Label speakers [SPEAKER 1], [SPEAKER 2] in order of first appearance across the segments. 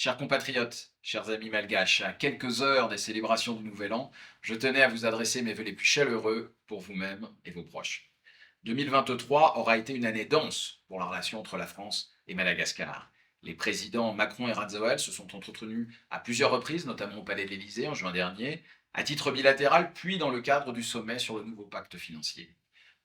[SPEAKER 1] Chers compatriotes, chers amis malgaches, à quelques heures des célébrations du Nouvel An, je tenais à vous adresser mes vœux les plus chaleureux pour vous-même et vos proches. 2023 aura été une année dense pour la relation entre la France et Madagascar. Les présidents Macron et Rajoel se sont entretenus à plusieurs reprises, notamment au Palais de l'Élysée en juin dernier, à titre bilatéral, puis dans le cadre du sommet sur le nouveau pacte financier.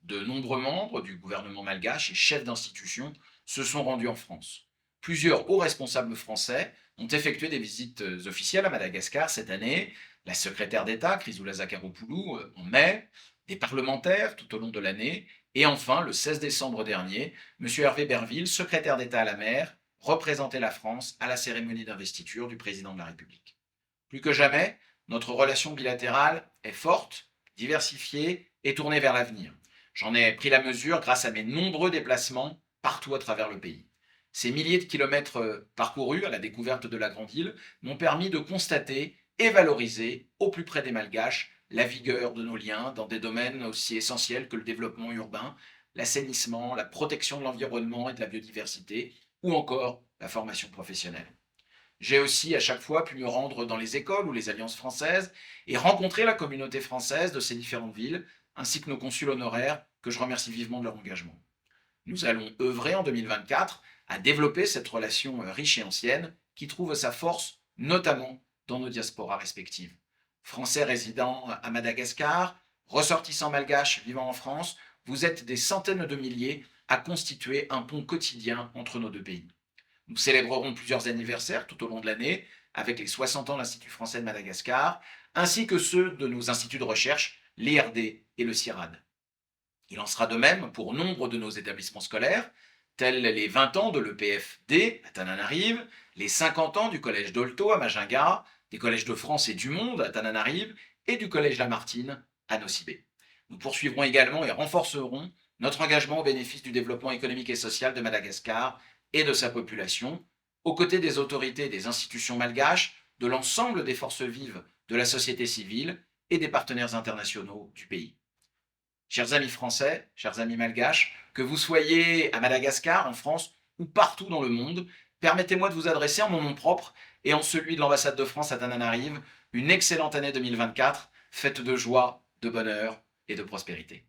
[SPEAKER 1] De nombreux membres du gouvernement malgache et chefs d'institutions se sont rendus en France. Plusieurs hauts responsables français ont effectué des visites officielles à Madagascar cette année. La secrétaire d'État, Chrysoula Zakharopoulou, en mai, des parlementaires tout au long de l'année, et enfin, le 16 décembre dernier, M. Hervé Berville, secrétaire d'État à la mer, représentait la France à la cérémonie d'investiture du président de la République. Plus que jamais, notre relation bilatérale est forte, diversifiée et tournée vers l'avenir. J'en ai pris la mesure grâce à mes nombreux déplacements partout à travers le pays. Ces milliers de kilomètres parcourus à la découverte de la grande île m'ont permis de constater et valoriser au plus près des Malgaches la vigueur de nos liens dans des domaines aussi essentiels que le développement urbain, l'assainissement, la protection de l'environnement et de la biodiversité, ou encore la formation professionnelle. J'ai aussi à chaque fois pu me rendre dans les écoles ou les alliances françaises et rencontrer la communauté française de ces différentes villes, ainsi que nos consuls honoraires, que je remercie vivement de leur engagement. Nous allons œuvrer en 2024 à développer cette relation riche et ancienne qui trouve sa force notamment dans nos diasporas respectives. Français résidant à Madagascar, ressortissants malgaches vivant en France, vous êtes des centaines de milliers à constituer un pont quotidien entre nos deux pays. Nous célébrerons plusieurs anniversaires tout au long de l'année avec les 60 ans de l'Institut français de Madagascar, ainsi que ceux de nos instituts de recherche, l'IRD et le CIRAD. Il en sera de même pour nombre de nos établissements scolaires, tels les 20 ans de l'EPFD à Tananarive, les 50 ans du collège Dolto à Majinga, des collèges de France et du Monde à Tananarive et du collège Lamartine à Nosibé. Nous poursuivrons également et renforcerons notre engagement au bénéfice du développement économique et social de Madagascar et de sa population, aux côtés des autorités et des institutions malgaches, de l'ensemble des forces vives de la société civile et des partenaires internationaux du pays. Chers amis français, chers amis malgaches, que vous soyez à Madagascar, en France ou partout dans le monde, permettez-moi de vous adresser en mon nom propre et en celui de l'ambassade de France à Tananarive une excellente année 2024, faite de joie, de bonheur et de prospérité.